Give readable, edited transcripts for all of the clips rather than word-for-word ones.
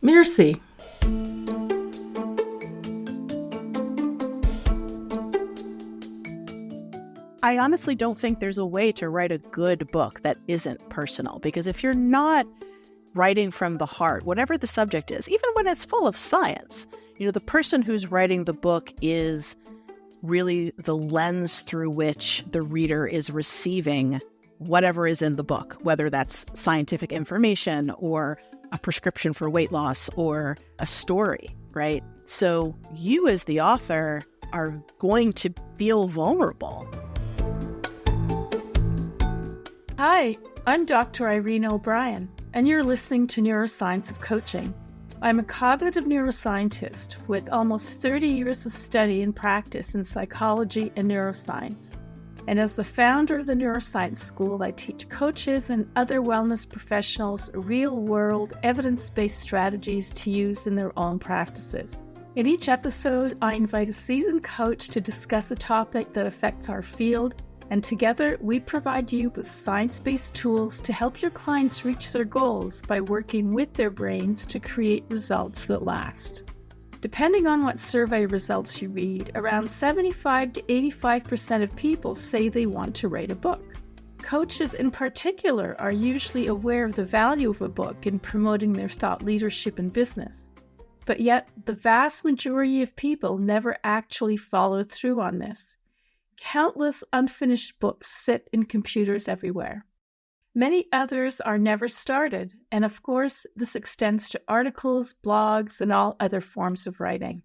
Mirasee. I honestly don't think there's a way to write a good book that isn't personal, because if you're not writing from the heart, whatever the subject is, even when it's full of science, the person who's writing the book is really the lens through which the reader is receiving whatever is in the book, whether that's scientific information or a prescription for weight loss or a story, right? So you as the author are going to feel vulnerable. Hi, I'm Dr. Irena O'Brien, and you're listening to Neuroscience of Coaching. I'm a cognitive neuroscientist with almost 30 years of study and practice in psychology and neuroscience. And as the founder of the Neuroscience School, I teach coaches and other wellness professionals real-world, evidence-based strategies to use in their own practices. In each episode, I invite a seasoned coach to discuss a topic that affects our field, and together we provide you with science-based tools to help your clients reach their goals by working with their brains to create results that last. Depending on what survey results you read, around 75 to 85% of people say they want to write a book. Coaches in particular are usually aware of the value of a book in promoting their thought leadership in business. But yet, the vast majority of people never actually follow through on this. Countless unfinished books sit in computers everywhere. Many others are never started, and of course, this extends to articles, blogs, and all other forms of writing.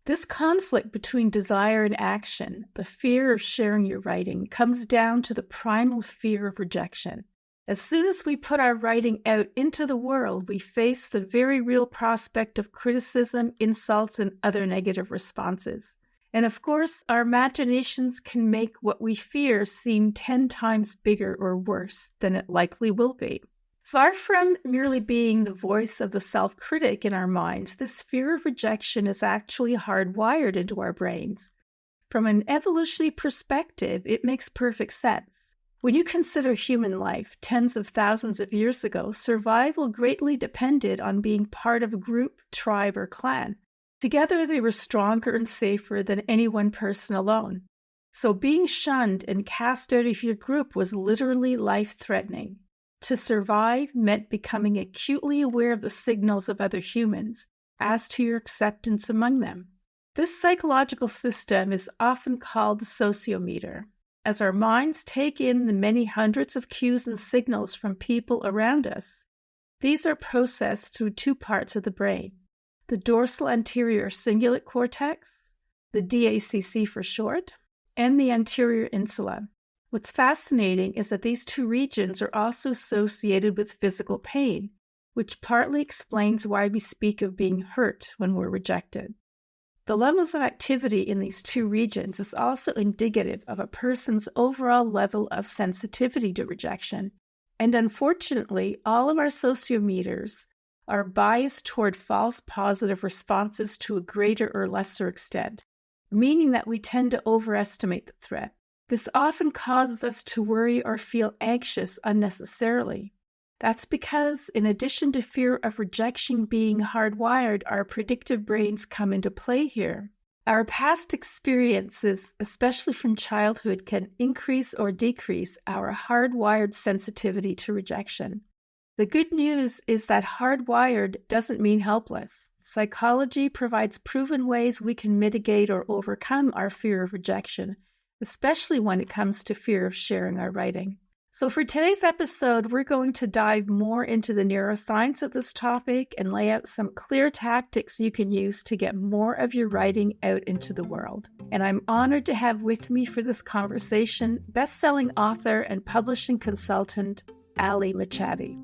This conflict between desire and action, the fear of sharing your writing, comes down to the primal fear of rejection. As soon as we put our writing out into the world, we face the very real prospect of criticism, insults, and other negative responses. And of course, our imaginations can make what we fear seem 10 times bigger or worse than it likely will be. Far from merely being the voice of the self-critic in our minds, this fear of rejection is actually hardwired into our brains. From an evolutionary perspective, it makes perfect sense. When you consider human life, tens of thousands of years ago, survival greatly depended on being part of a group, tribe, or clan. Together, they were stronger and safer than any one person alone. So being shunned and cast out of your group was literally life-threatening. To survive meant becoming acutely aware of the signals of other humans as to your acceptance among them. This psychological system is often called the sociometer. As our minds take in the many hundreds of cues and signals from people around us, these are processed through two parts of the brain. The dorsal anterior cingulate cortex, the DACC for short, and the anterior insula. What's fascinating is that these two regions are also associated with physical pain, which partly explains why we speak of being hurt when we're rejected. The levels of activity in these two regions is also indicative of a person's overall level of sensitivity to rejection. And unfortunately, all of our sociometers are biased toward false positive responses to a greater or lesser extent, meaning that we tend to overestimate the threat. This often causes us to worry or feel anxious unnecessarily. That's because, in addition to fear of rejection being hardwired, our predictive brains come into play here. Our past experiences, especially from childhood, can increase or decrease our hardwired sensitivity to rejection. The good news is that hardwired doesn't mean helpless. Psychology provides proven ways we can mitigate or overcome our fear of rejection, especially when it comes to fear of sharing our writing. So for today's episode, we're going to dive more into the neuroscience of this topic and lay out some clear tactics you can use to get more of your writing out into the world. And I'm honored to have with me for this conversation best-selling author and publishing consultant, Machate.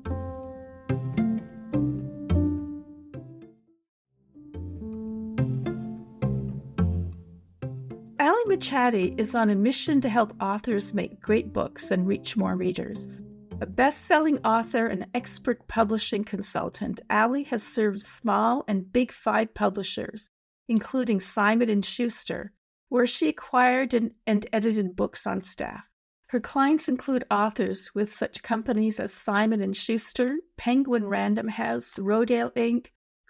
Machate is on a mission to help authors make great books and reach more readers. A best-selling author and expert publishing consultant, Ali has served small and big 5 publishers, including Simon & Schuster, where she acquired and edited books on staff. Her clients include authors with such companies as Simon & Schuster, Penguin Random House, Rodale Inc.,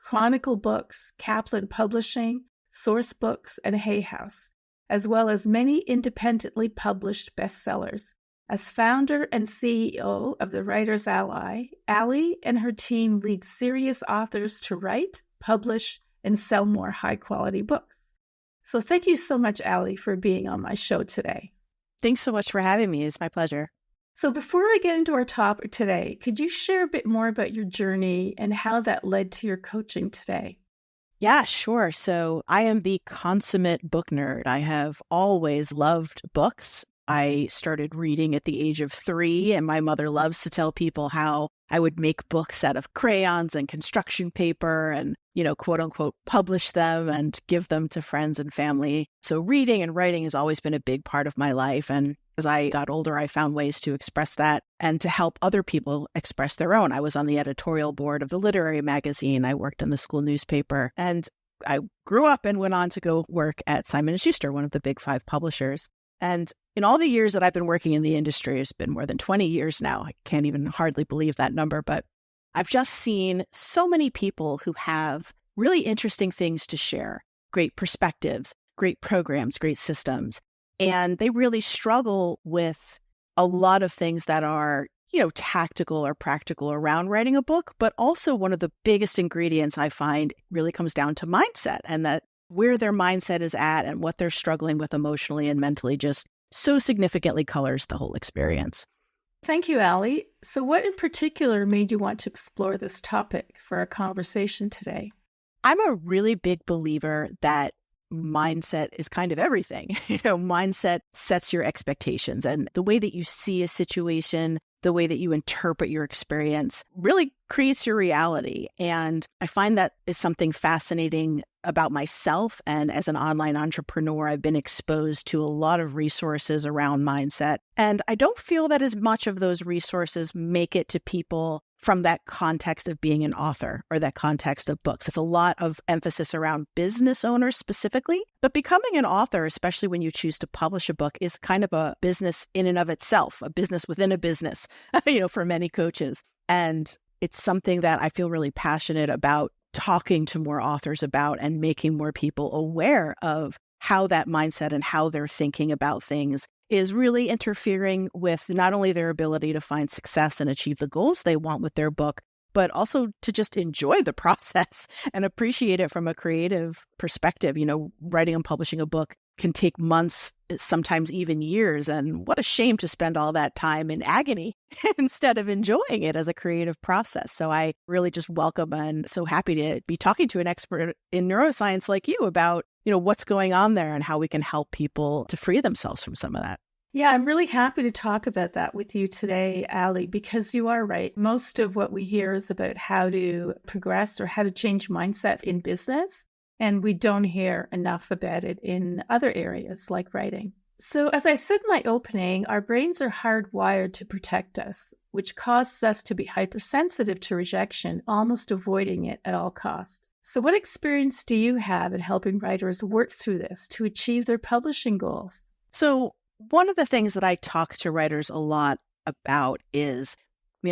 Chronicle Books, Kaplan Publishing, Source Books, and Hay House, as well as many independently published bestsellers. As founder and CEO of the Writers Ally, Ali and her team lead serious authors to write, publish, and sell more high-quality books. So thank you so much, Ali, for being on my show today. Thanks so much for having me. It's my pleasure. So before I get into our topic today, could you share a bit more about your journey and how that led to your coaching today? Yeah, sure. So I am the consummate book nerd. I have always loved books. I started reading at the age of 3, and my mother loves to tell people how I would make books out of crayons and construction paper and, quote unquote, publish them and give them to friends and family. So reading and writing has always been a big part of my life. And as I got older, I found ways to express that and to help other people express their own. I was on the editorial board of the literary magazine. I worked in the school newspaper, and I grew up and went on to go work at Simon & Schuster, one of the big 5 publishers. And in all the years that I've been working in the industry, it's been more than 20 years now. I can't even hardly believe that number, but I've just seen so many people who have really interesting things to share, great perspectives, great programs, great systems. And they really struggle with a lot of things that are, tactical or practical around writing a book. But also one of the biggest ingredients I find really comes down to mindset, and that where their mindset is at and what they're struggling with emotionally and mentally just so significantly colors the whole experience. Thank you, Ali. So what in particular made you want to explore this topic for our conversation today? I'm a really big believer that mindset is kind of everything. Mindset sets your expectations, and the way that you see a situation, the way that you interpret your experience really creates your reality. And I find that is something fascinating about myself. And as an online entrepreneur, I've been exposed to a lot of resources around mindset. And I don't feel that as much of those resources make it to people from that context of being an author or that context of books. It's a lot of emphasis around business owners specifically, but becoming an author, especially when you choose to publish a book, is kind of a business in and of itself, a business within a business, for many coaches. And it's something that I feel really passionate about talking to more authors about and making more people aware of how that mindset and how they're thinking about things is really interfering with not only their ability to find success and achieve the goals they want with their book, but also to just enjoy the process and appreciate it from a creative perspective. Writing and publishing a book can take months, sometimes even years. And what a shame to spend all that time in agony instead of enjoying it as a creative process. So I really just welcome and so happy to be talking to an expert in neuroscience like you about, what's going on there and how we can help people to free themselves from some of that. Yeah, I'm really happy to talk about that with you today, Ali, because you are right. Most of what we hear is about how to progress or how to change mindset in business. And we don't hear enough about it in other areas like writing. So as I said in my opening, our brains are hardwired to protect us, which causes us to be hypersensitive to rejection, almost avoiding it at all costs. So what experience do you have in helping writers work through this to achieve their publishing goals? So one of the things that I talk to writers a lot about is,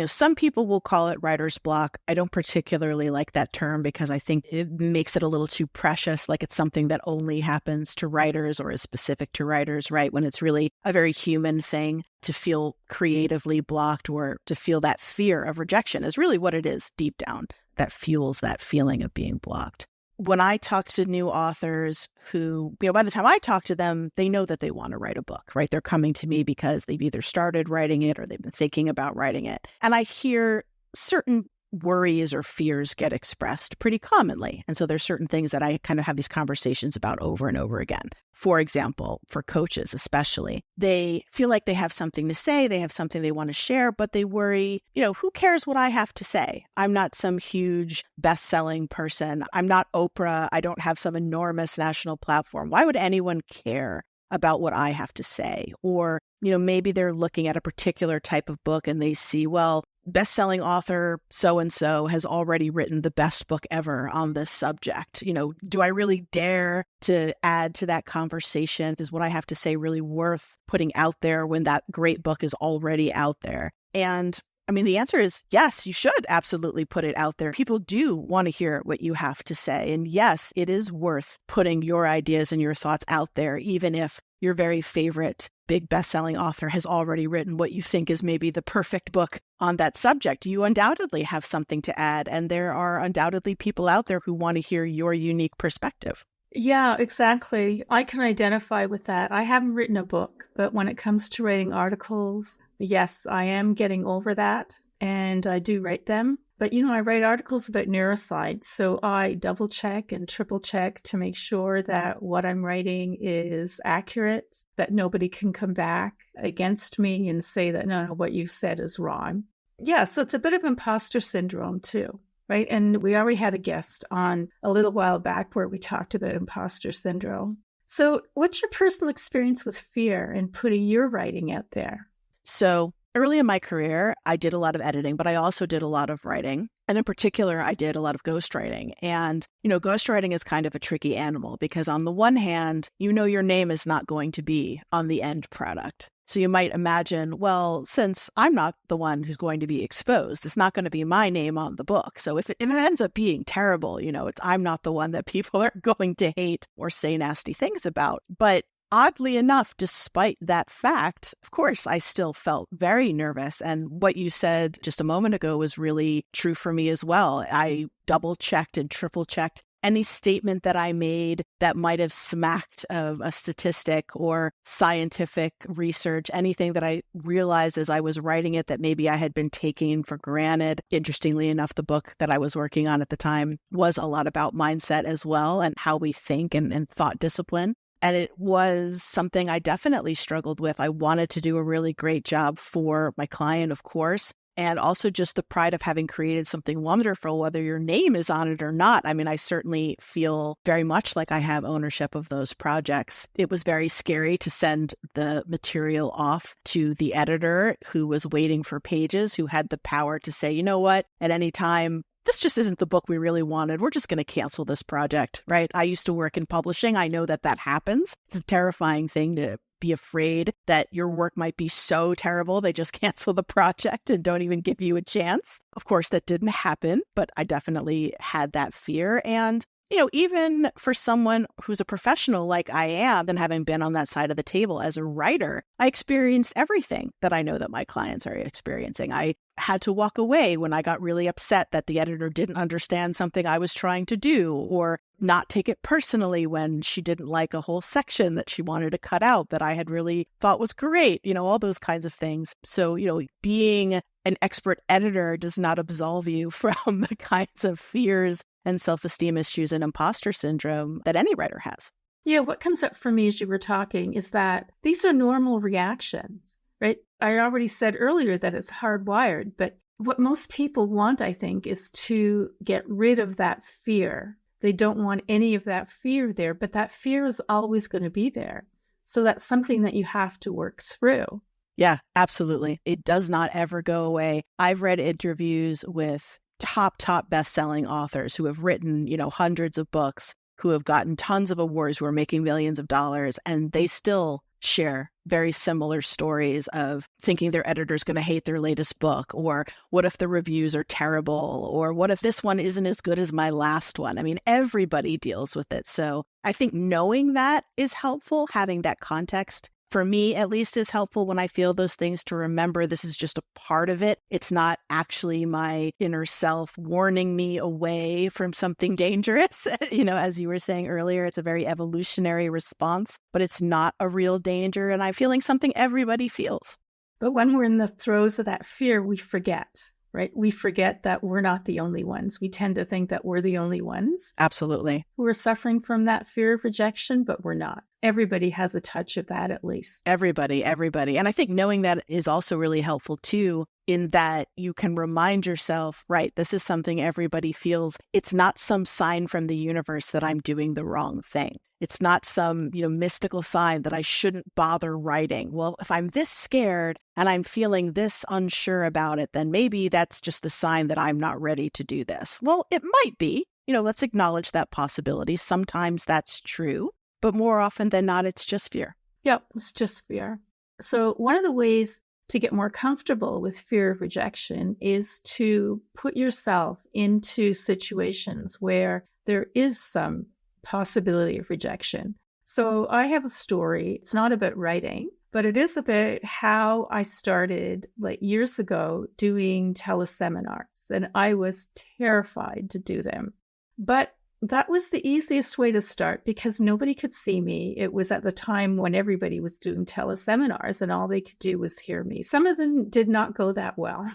some people will call it writer's block. I don't particularly like that term because I think it makes it a little too precious, like it's something that only happens to writers or is specific to writers, right? When it's really a very human thing to feel creatively blocked or to feel that fear of rejection is really what it is deep down that fuels that feeling of being blocked. When I talk to new authors who, by the time I talk to them, they know that they want to write a book, right? They're coming to me because they've either started writing it or they've been thinking about writing it. And I hear certain worries or fears get expressed pretty commonly. And so there's certain things that I kind of have these conversations about over and over again. For example, for coaches especially, they feel like they have something to say, they have something they want to share, but they worry, who cares what I have to say? I'm not some huge best-selling person. I'm not Oprah. I don't have some enormous national platform. Why would anyone care about what I have to say? Or, maybe they're looking at a particular type of book and they see, well, best-selling author so-and-so has already written the best book ever on this subject. Do I really dare to add to that conversation? Is what I have to say really worth putting out there when that great book is already out there? And I mean, the answer is yes, you should absolutely put it out there. People do want to hear what you have to say. And yes, it is worth putting your ideas and your thoughts out there, even if your very favorite big best-selling author has already written what you think is maybe the perfect book on that subject. You undoubtedly have something to add, and there are undoubtedly people out there who want to hear your unique perspective. Yeah, exactly. I can identify with that. I haven't written a book, but when it comes to writing articles, yes, I am getting over that, and I do write them. But, I write articles about neuroscience, so I double check and triple check to make sure that what I'm writing is accurate, that nobody can come back against me and say that, no, what you said is wrong. Yeah, so it's a bit of imposter syndrome too, right? And we already had a guest on a little while back where we talked about imposter syndrome. So what's your personal experience with fear and putting your writing out there? So early in my career, I did a lot of editing, but I also did a lot of writing. And in particular, I did a lot of ghostwriting. And, ghostwriting is kind of a tricky animal because on the one hand, your name is not going to be on the end product. So you might imagine, well, since I'm not the one who's going to be exposed, it's not going to be my name on the book. So if it ends up being terrible, I'm not the one that people are going to hate or say nasty things about. But oddly enough, despite that fact, of course, I still felt very nervous. And what you said just a moment ago was really true for me as well. I double-checked and triple-checked any statement that I made that might have smacked of a statistic or scientific research, anything that I realized as I was writing it that maybe I had been taking for granted. Interestingly enough, the book that I was working on at the time was a lot about mindset as well and how we think and thought discipline. And it was something I definitely struggled with. I wanted to do a really great job for my client, of course, and also just the pride of having created something wonderful, whether your name is on it or not. I mean, I certainly feel very much like I have ownership of those projects. It was very scary to send the material off to the editor who was waiting for pages, who had the power to say, you know what, at any time, this just isn't the book we really wanted. We're just going to cancel this project, right? I used to work in publishing. I know that happens. It's a terrifying thing to be afraid that your work might be so terrible they just cancel the project and don't even give you a chance. Of course, that didn't happen, but I definitely had that fear. And even for someone who's a professional like I am, and having been on that side of the table as a writer, I experienced everything that I know that my clients are experiencing. I had to walk away when I got really upset that the editor didn't understand something I was trying to do, or not take it personally when she didn't like a whole section that she wanted to cut out that I had really thought was great, all those kinds of things. So, being an expert editor does not absolve you from the kinds of fears and self-esteem issues and imposter syndrome that any writer has. Yeah, what comes up for me as you were talking is that these are normal reactions, right? I already said earlier that it's hardwired, but what most people want, I think, is to get rid of that fear. They don't want any of that fear there, but that fear is always going to be there. So that's something that you have to work through. Yeah, absolutely. It does not ever go away. I've read interviews with top best-selling authors who have written, hundreds of books, who have gotten tons of awards, who are making millions of dollars, and they still share very similar stories of thinking their editor's going to hate their latest book, or what if the reviews are terrible, or what if this one isn't as good as my last one? I mean, everybody deals with it. So I think knowing that is helpful, having that context. For me, at least, is helpful when I feel those things, to remember this is just a part of it. It's not actually my inner self warning me away from something dangerous. As you were saying earlier, it's a very evolutionary response, but it's not a real danger. And I'm feeling something everybody feels. But when we're in the throes of that fear, we forget, right? We forget that we're not the only ones. We tend to think that we're the only ones. Absolutely. Who are suffering from that fear of rejection, but we're not. Everybody has a touch of that, at least. Everybody. And I think knowing that is also really helpful too, in that you can remind yourself, right, this is something everybody feels. It's not some sign from the universe that I'm doing the wrong thing. It's not some, mystical sign that I shouldn't bother writing. Well, if I'm this scared and I'm feeling this unsure about it, then maybe that's just the sign that I'm not ready to do this. Well, it might be. Let's acknowledge that possibility. Sometimes that's true, but more often than not, it's just fear. Yep, it's just fear. So one of the ways to get more comfortable with fear of rejection is to put yourself into situations where there is some possibility of rejection. So I have a story. It's not about writing, but it is about how I started years ago doing teleseminars, and I was terrified to do them. But that was the easiest way to start because nobody could see me. It was at the time when everybody was doing teleseminars and all they could do was hear me. Some of them did not go that well.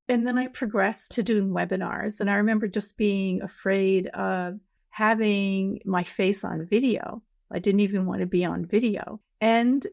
And then I progressed to doing webinars. And I remember just being afraid of having my face on video. I didn't even want to be on video. And,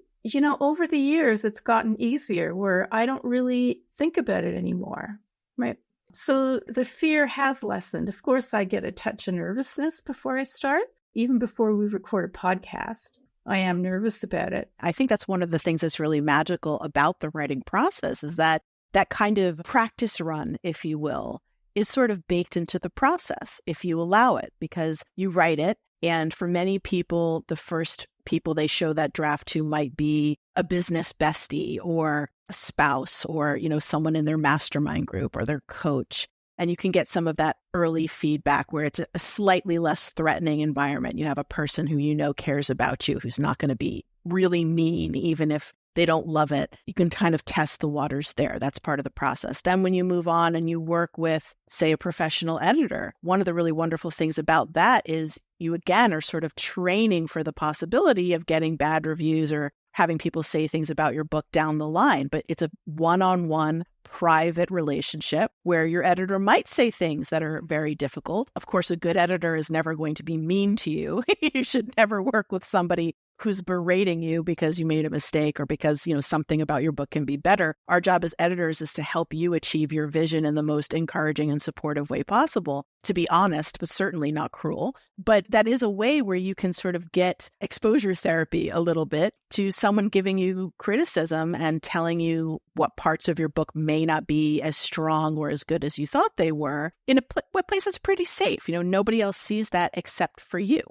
over the years, it's gotten easier where I don't really think about it anymore, right? So the fear has lessened. Of course, I get a touch of nervousness before I start. Even before we record a podcast, I am nervous about it. I think that's one of the things that's really magical about the writing process is that kind of practice run, if you will, is sort of baked into the process if you allow it, because you write it. And for many people, the first people they show that draft to might be a business bestie or a spouse or, someone in their mastermind group or their coach. And you can get some of that early feedback where it's a slightly less threatening environment. You have a person who cares about you, who's not going to be really mean, even if they don't love it. You can kind of test the waters there. That's part of the process. Then when you move on and you work with, say, a professional editor, one of the really wonderful things about that is you, again, are sort of training for the possibility of getting bad reviews or having people say things about your book down the line. But it's a one-on-one private relationship where your editor might say things that are very difficult. Of course, a good editor is never going to be mean to you. You should never work with somebody who's berating you because you made a mistake or because, something about your book can be better. Our job as editors is to help you achieve your vision in the most encouraging and supportive way possible, to be honest, but certainly not cruel. But that is a way where you can sort of get exposure therapy a little bit to someone giving you criticism and telling you what parts of your book may not be as strong or as good as you thought they were in a place that's pretty safe. Nobody else sees that except for you.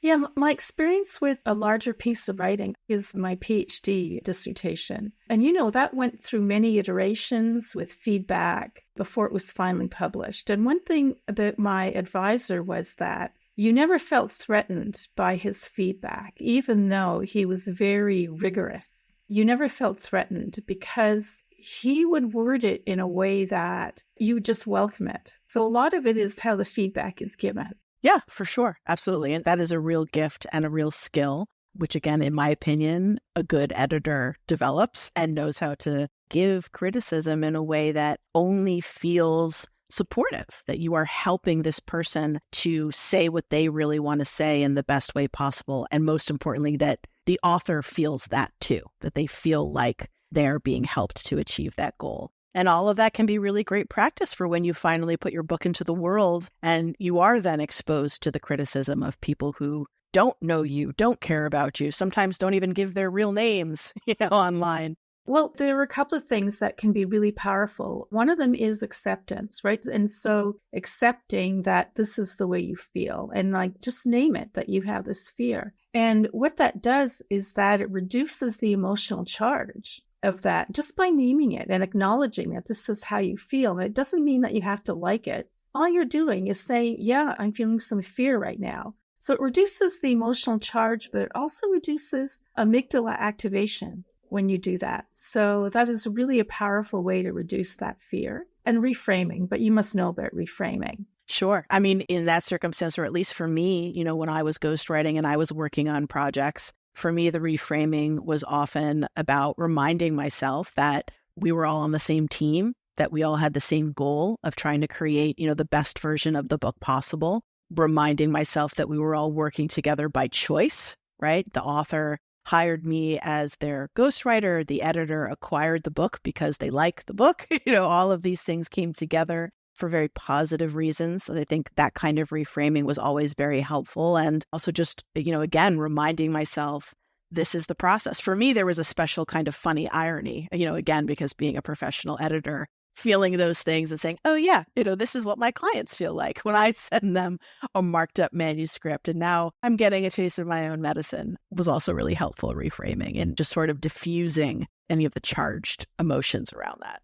Yeah, my experience with a larger piece of writing is my PhD dissertation. And that went through many iterations with feedback before it was finally published. And one thing about my advisor was that you never felt threatened by his feedback, even though he was very rigorous. You never felt threatened because he would word it in a way that you just welcome it. So a lot of it is how the feedback is given. Yeah, for sure. Absolutely. And that is a real gift and a real skill, which again, in my opinion, a good editor develops and knows how to give criticism in a way that only feels supportive, that you are helping this person to say what they really want to say in the best way possible. And most importantly, that the author feels that too, that they feel like they're being helped to achieve that goal. And all of that can be really great practice for when you finally put your book into the world and you are then exposed to the criticism of people who don't know you, don't care about you, sometimes don't even give their real names, online. Well, there are a couple of things that can be really powerful. One of them is acceptance, right? And so accepting that this is the way you feel and just name it, that you have this fear. And what that does is that it reduces the emotional charge of that just by naming it and acknowledging that this is how you feel. And it doesn't mean that you have to like it. All you're doing is saying, yeah, I'm feeling some fear right now. So it reduces the emotional charge, but it also reduces amygdala activation when you do that. So that is really a powerful way to reduce that fear. And reframing, but you must know about reframing. Sure. I mean, in that circumstance, or at least for me, when I was ghostwriting and I was working on projects, for me, the reframing was often about reminding myself that we were all on the same team, that we all had the same goal of trying to create, the best version of the book possible, reminding myself that we were all working together by choice, right? The author hired me as their ghostwriter, the editor acquired the book because they like the book. All of these things came together for very positive reasons. So I think that kind of reframing was always very helpful. And also just, again, reminding myself, this is the process. For me, there was a special kind of funny irony, again, because being a professional editor, feeling those things and saying, oh yeah, this is what my clients feel like when I send them a marked up manuscript. And now I'm getting a taste of my own medicine was also really helpful reframing and just sort of diffusing any of the charged emotions around that.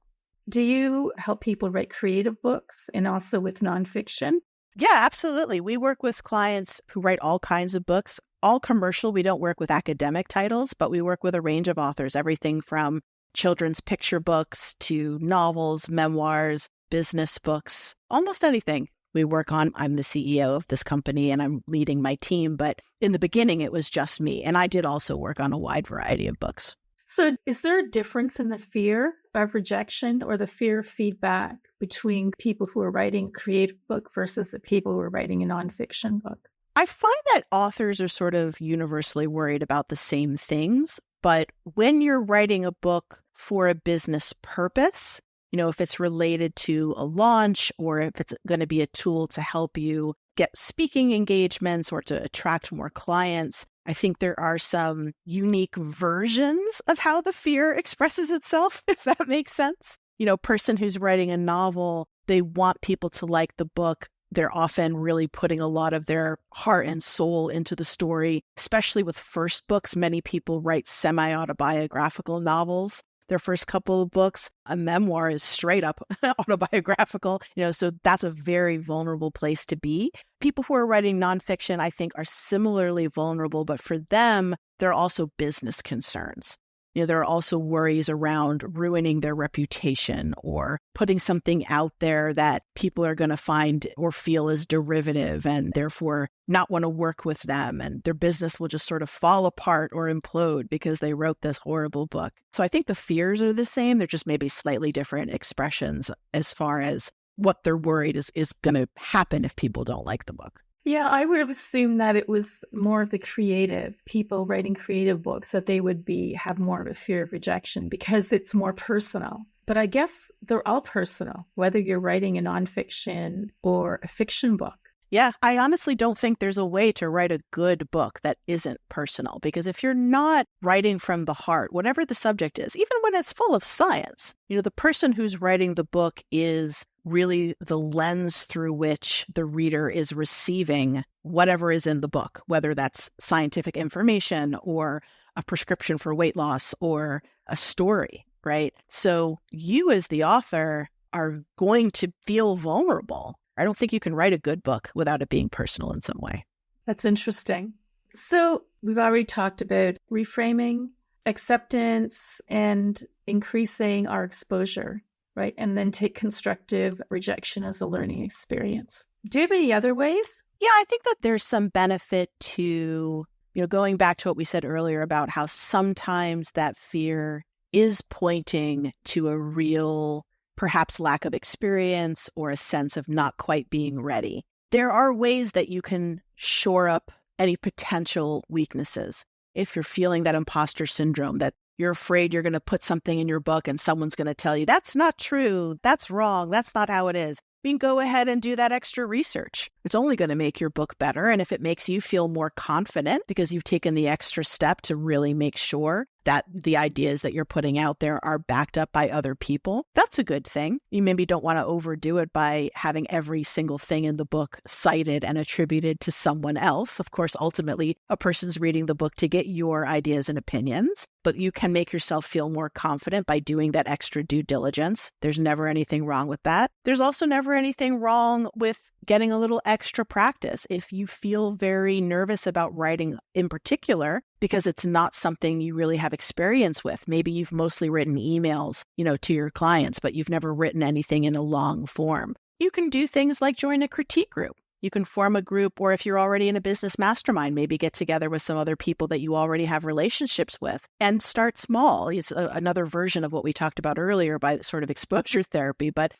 Do you help people write creative books and also with nonfiction? Yeah, absolutely. We work with clients who write all kinds of books, all commercial. We don't work with academic titles, but we work with a range of authors, everything from children's picture books to novels, memoirs, business books, almost anything we work on. I'm the CEO of this company and I'm leading my team. But in the beginning, it was just me. And I did also work on a wide variety of books. So is there a difference in the fear of rejection or the fear of feedback between people who are writing a creative book versus the people who are writing a nonfiction book? I find that authors are sort of universally worried about the same things. But when you're writing a book for a business purpose, if it's related to a launch or if it's going to be a tool to help you get speaking engagements or to attract more clients, I think there are some unique versions of how the fear expresses itself, if that makes sense. A person who's writing a novel, they want people to like the book. They're often really putting a lot of their heart and soul into the story, especially with first books. Many people write semi-autobiographical novels. Their first couple of books, a memoir is straight up autobiographical, so that's a very vulnerable place to be. People who are writing nonfiction, I think, are similarly vulnerable, but for them, there are also business concerns. There are also worries around ruining their reputation or putting something out there that people are going to find or feel is derivative and therefore not want to work with them. And their business will just sort of fall apart or implode because they wrote this horrible book. So I think the fears are the same. They're just maybe slightly different expressions as far as what they're worried is going to happen if people don't like the book. Yeah, I would have assumed that it was more of the creative people writing creative books, that they would have more of a fear of rejection because it's more personal. But I guess they're all personal, whether you're writing a nonfiction or a fiction book. Yeah, I honestly don't think there's a way to write a good book that isn't personal, because if you're not writing from the heart, whatever the subject is, even when it's full of science, the person who's writing the book is really the lens through which the reader is receiving whatever is in the book, whether that's scientific information or a prescription for weight loss or a story, right? So you as the author are going to feel vulnerable. I don't think you can write a good book without it being personal in some way. That's interesting. So we've already talked about reframing, acceptance, and increasing our exposure, right? And then take constructive rejection as a learning experience. Do you have any other ways? Yeah, I think that there's some benefit to, going back to what we said earlier about how sometimes that fear is pointing to a real perhaps lack of experience or a sense of not quite being ready. There are ways that you can shore up any potential weaknesses. If you're feeling that imposter syndrome, that you're afraid you're going to put something in your book and someone's going to tell you, that's not true, that's wrong, that's not how it is. I mean, go ahead and do that extra research. It's only going to make your book better. And if it makes you feel more confident because you've taken the extra step to really make sure that the ideas that you're putting out there are backed up by other people, that's a good thing. You maybe don't want to overdo it by having every single thing in the book cited and attributed to someone else. Of course, ultimately, a person's reading the book to get your ideas and opinions, but you can make yourself feel more confident by doing that extra due diligence. There's never anything wrong with that. There's also never anything wrong with getting a little extra practice. If you feel very nervous about writing in particular, because it's not something you really have experience with, maybe you've mostly written emails, to your clients, but you've never written anything in a long form. You can do things like join a critique group. You can form a group, or if you're already in a business mastermind, maybe get together with some other people that you already have relationships with and start small. It's another version of what we talked about earlier by sort of exposure therapy. But,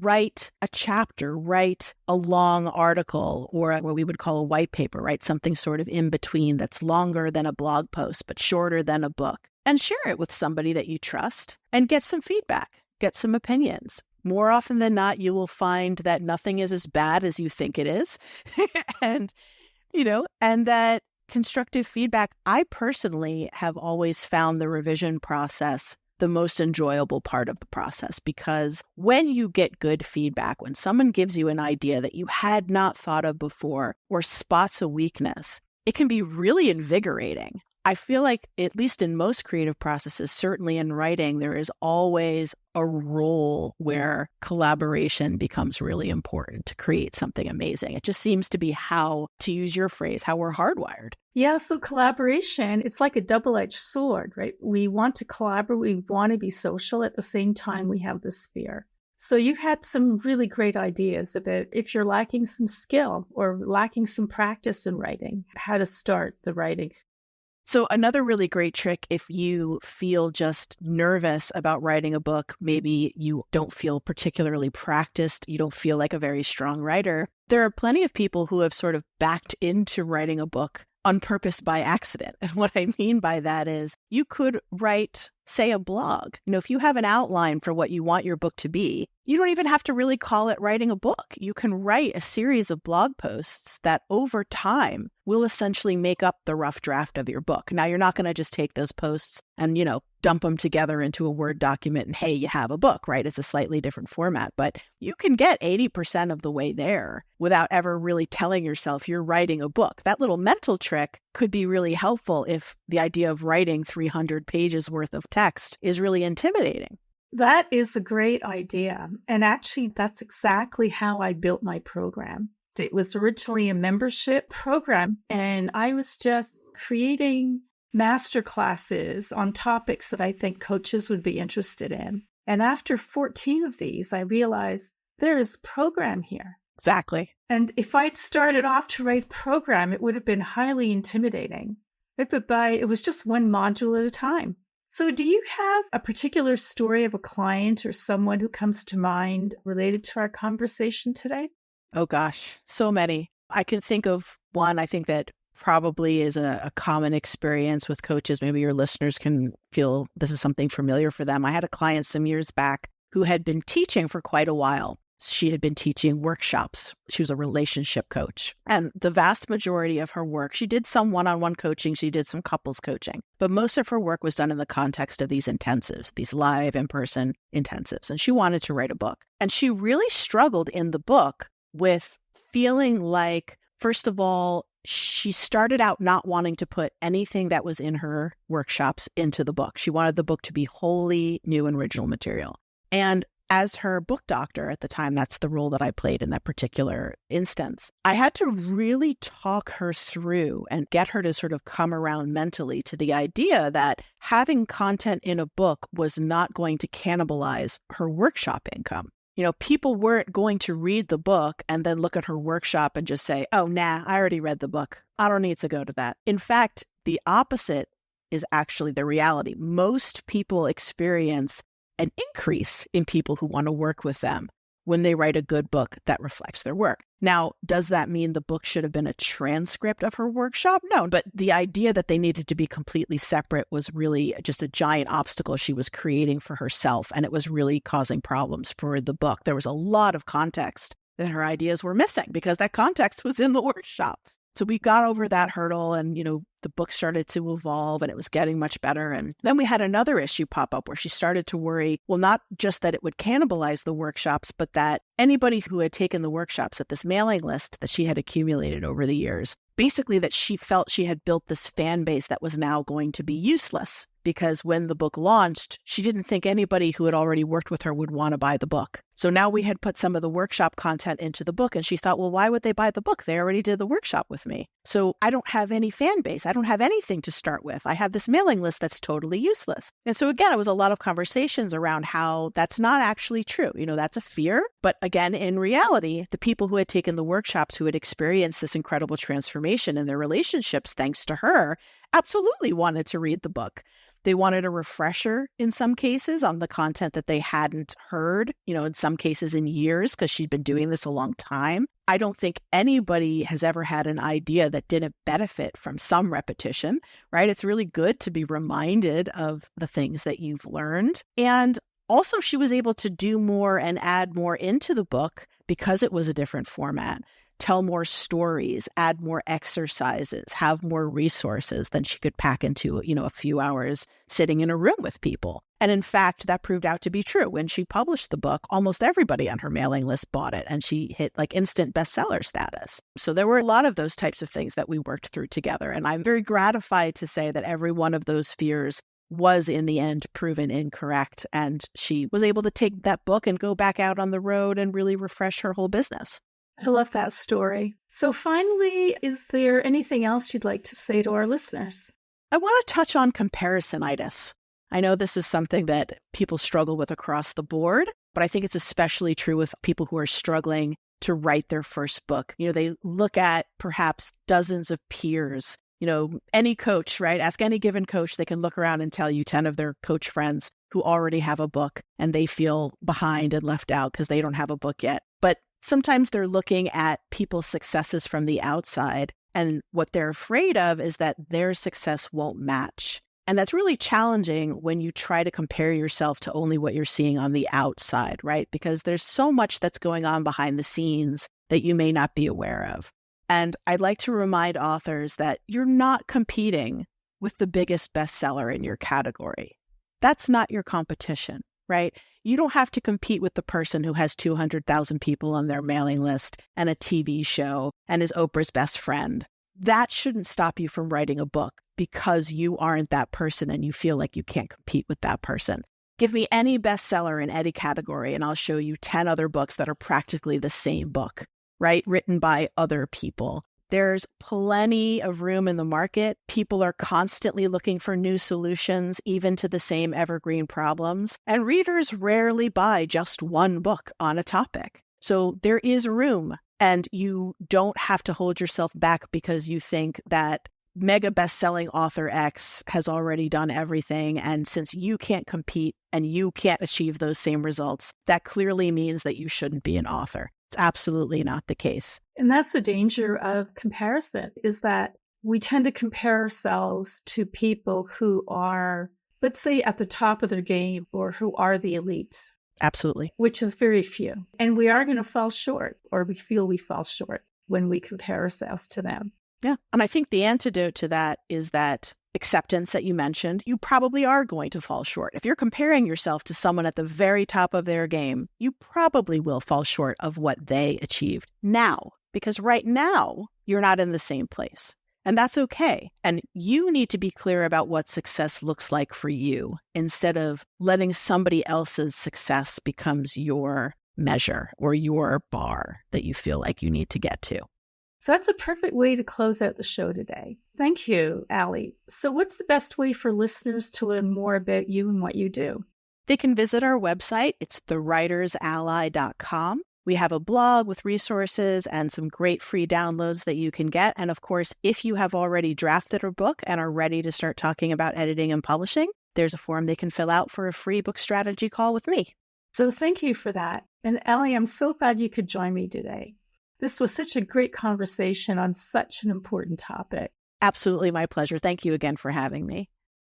write a chapter, write a long article or what we would call a white paper, right? Something sort of in between that's longer than a blog post, but shorter than a book. And share it with somebody that you trust and get some feedback, get some opinions. More often than not, you will find that nothing is as bad as you think it is. and that constructive feedback, I personally have always found the revision process the most enjoyable part of the process, because when you get good feedback, when someone gives you an idea that you had not thought of before or spots a weakness, it can be really invigorating. I feel like, at least in most creative processes, certainly in writing, there is always a role where collaboration becomes really important to create something amazing. It just seems to be how, to use your phrase, how we're hardwired. Yeah, so collaboration, it's like a double-edged sword, right? We want to collaborate, we want to be social. At the same time, we have this fear. So you had some really great ideas about if you're lacking some skill or lacking some practice in writing, how to start the writing. So another really great trick, if you feel just nervous about writing a book, maybe you don't feel particularly practiced, you don't feel like a very strong writer, there are plenty of people who have sort of backed into writing a book on purpose by accident. And what I mean by that is you could write, say, a blog. If you have an outline for what you want your book to be, you don't even have to really call it writing a book. You can write a series of blog posts that over time will essentially make up the rough draft of your book. Now, you're not going to just take those posts and, dump them together into a Word document and, hey, you have a book, right? It's a slightly different format, but you can get 80% of the way there without ever really telling yourself you're writing a book. That little mental trick could be really helpful if the idea of writing 300 pages worth of text is really intimidating. That is a great idea. And actually, that's exactly how I built my program. It was originally a membership program, and I was just creating master classes on topics that I think coaches would be interested in. And after 14 of these, I realized there is a program here. Exactly. And if I'd started off to write a program, it would have been highly intimidating. But it was just one module at a time. So do you have a particular story of a client or someone who comes to mind related to our conversation today? Oh gosh, so many. I can think of one I think that probably is a common experience with coaches. Maybe your listeners can feel this is something familiar for them. I had a client some years back who had been teaching for quite a while. She had been teaching workshops. She was a relationship coach. And the vast majority of her work, she did some one-on-one coaching, she did some couples coaching, but most of her work was done in the context of these intensives, these live in-person intensives. And she wanted to write a book. And she really struggled in the book with feeling like, first of all, she started out not wanting to put anything that was in her workshops into the book. She wanted the book to be wholly new and original material. And as her book doctor at the time, that's the role that I played in that particular instance, I had to really talk her through and get her to sort of come around mentally to the idea that having content in a book was not going to cannibalize her workshop income. People weren't going to read the book and then look at her workshop and just say, oh, nah, I already read the book. I don't need to go to that. In fact, the opposite is actually the reality. Most people experience an increase in people who want to work with them when they write a good book that reflects their work. Now, does that mean the book should have been a transcript of her workshop? No, but the idea that they needed to be completely separate was really just a giant obstacle she was creating for herself, and it was really causing problems for the book. There was a lot of context that her ideas were missing because that context was in the workshop. So we got over that hurdle and, the book started to evolve and it was getting much better. And then we had another issue pop up where she started to worry, well, not just that it would cannibalize the workshops, but that anybody who had taken the workshops at this mailing list that she had accumulated over the years, basically that she felt she had built this fan base that was now going to be useless because when the book launched, she didn't think anybody who had already worked with her would want to buy the book. So now we had put some of the workshop content into the book and she thought, well, why would they buy the book? They already did the workshop with me. So I don't have any fan base. I don't have anything to start with. I have this mailing list that's totally useless. And so again, it was a lot of conversations around how that's not actually true. That's a fear. But again, in reality, the people who had taken the workshops, who had experienced this incredible transformation in their relationships, thanks to her, absolutely wanted to read the book. They wanted a refresher in some cases on the content that they hadn't heard, in some cases in years, because she'd been doing this a long time. I don't think anybody has ever had an idea that didn't benefit from some repetition, right? It's really good to be reminded of the things that you've learned. And also, she was able to do more and add more into the book because it was a different format, tell more stories, add more exercises, have more resources than she could pack into, a few hours sitting in a room with people. And in fact, that proved out to be true. When she published the book, almost everybody on her mailing list bought it, and she hit like instant bestseller status. So there were a lot of those types of things that we worked through together. And I'm very gratified to say that every one of those fears was in the end proven incorrect. And she was able to take that book and go back out on the road and really refresh her whole business. I love that story. So finally, is there anything else you'd like to say to our listeners? I want to touch on comparison-itis. I know this is something that people struggle with across the board, but I think it's especially true with people who are struggling to write their first book. They look at perhaps dozens of peers. Any coach, right? Ask any given coach, they can look around and tell you 10 of their coach friends who already have a book and they feel behind and left out because they don't have a book yet. But sometimes they're looking at people's successes from the outside, and what they're afraid of is that their success won't match. And that's really challenging when you try to compare yourself to only what you're seeing on the outside, right? Because there's so much that's going on behind the scenes that you may not be aware of. And I'd like to remind authors that you're not competing with the biggest bestseller in your category. That's not your competition, right? You don't have to compete with the person who has 200,000 people on their mailing list and a TV show and is Oprah's best friend. That shouldn't stop you from writing a book because you aren't that person and you feel like you can't compete with that person. Give me any bestseller in any category and I'll show you 10 other books that are practically the same book, right? Written by other people. There's plenty of room in the market. People are constantly looking for new solutions, even to the same evergreen problems. And readers rarely buy just one book on a topic. So there is room. And you don't have to hold yourself back because you think that mega best-selling author X has already done everything. And since you can't compete and you can't achieve those same results, that clearly means that you shouldn't be an author. It's absolutely not the case. And that's the danger of comparison, is that we tend to compare ourselves to people who are, let's say, at the top of their game or who are the elite. Absolutely. Which is very few. And we are going to fall short, or we feel we fall short when we compare ourselves to them. Yeah. And I think the antidote to that is that acceptance that you mentioned. You probably are going to fall short. If you're comparing yourself to someone at the very top of their game, you probably will fall short of what they achieved now, because right now you're not in the same place. And that's okay. And you need to be clear about what success looks like for you instead of letting somebody else's success becomes your measure or your bar that you feel like you need to get to. So that's a perfect way to close out the show today. Thank you, Allie. So what's the best way for listeners to learn more about you and what you do? They can visit our website. It's thewritersally.com. We have a blog with resources and some great free downloads that you can get. And of course, if you have already drafted a book and are ready to start talking about editing and publishing, there's a form they can fill out for a free book strategy call with me. So thank you for that. And Allie, I'm so glad you could join me today. This was such a great conversation on such an important topic. Absolutely my pleasure. Thank you again for having me.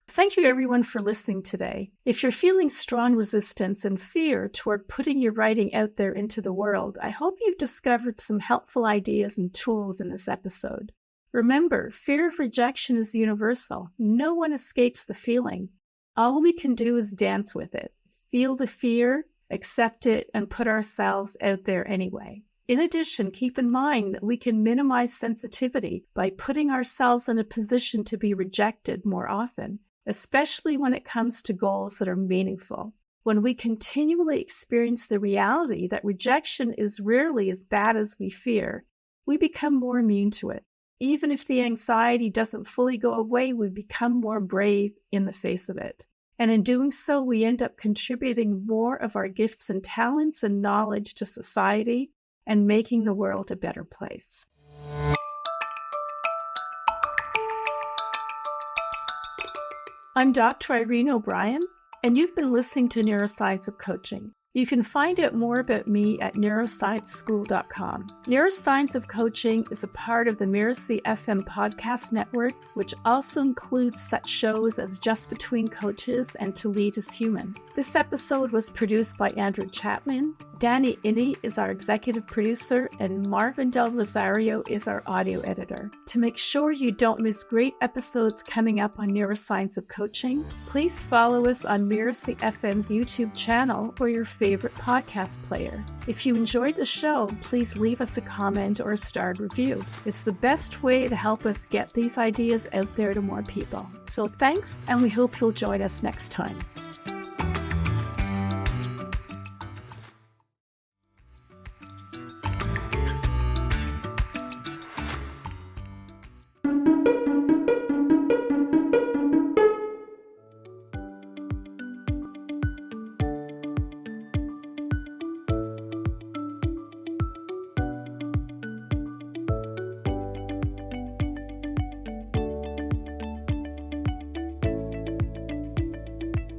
Thank you, everyone, for listening today. If you're feeling strong resistance and fear toward putting your writing out there into the world, I hope you've discovered some helpful ideas and tools in this episode. Remember, fear of rejection is universal. No one escapes the feeling. All we can do is dance with it, feel the fear, accept it, and put ourselves out there anyway. In addition, keep in mind that we can minimize sensitivity by putting ourselves in a position to be rejected more often, especially when it comes to goals that are meaningful. When we continually experience the reality that rejection is rarely as bad as we fear, we become more immune to it. Even if the anxiety doesn't fully go away, we become more brave in the face of it. And in doing so, we end up contributing more of our gifts and talents and knowledge to society and making the world a better place. I'm Dr. Irena O'Brien, and you've been listening to Neuroscience of Coaching. You can find out more about me at neuroscienceschool.com. Neuroscience of Coaching is a part of the Mirasee FM podcast network, which also includes such shows as Just Between Coaches and To Lead is Human. This episode was produced by Andrew Chapman. Danny Inney is our executive producer, and Marvin Del Rosario is our audio editor. To make sure you don't miss great episodes coming up on Neuroscience of Coaching, please follow us on Mirasee FM's YouTube channel or your favorite podcast player. If you enjoyed the show, please leave us a comment or a starred review. It's the best way to help us get these ideas out there to more people. So thanks, and we hope you'll join us next time.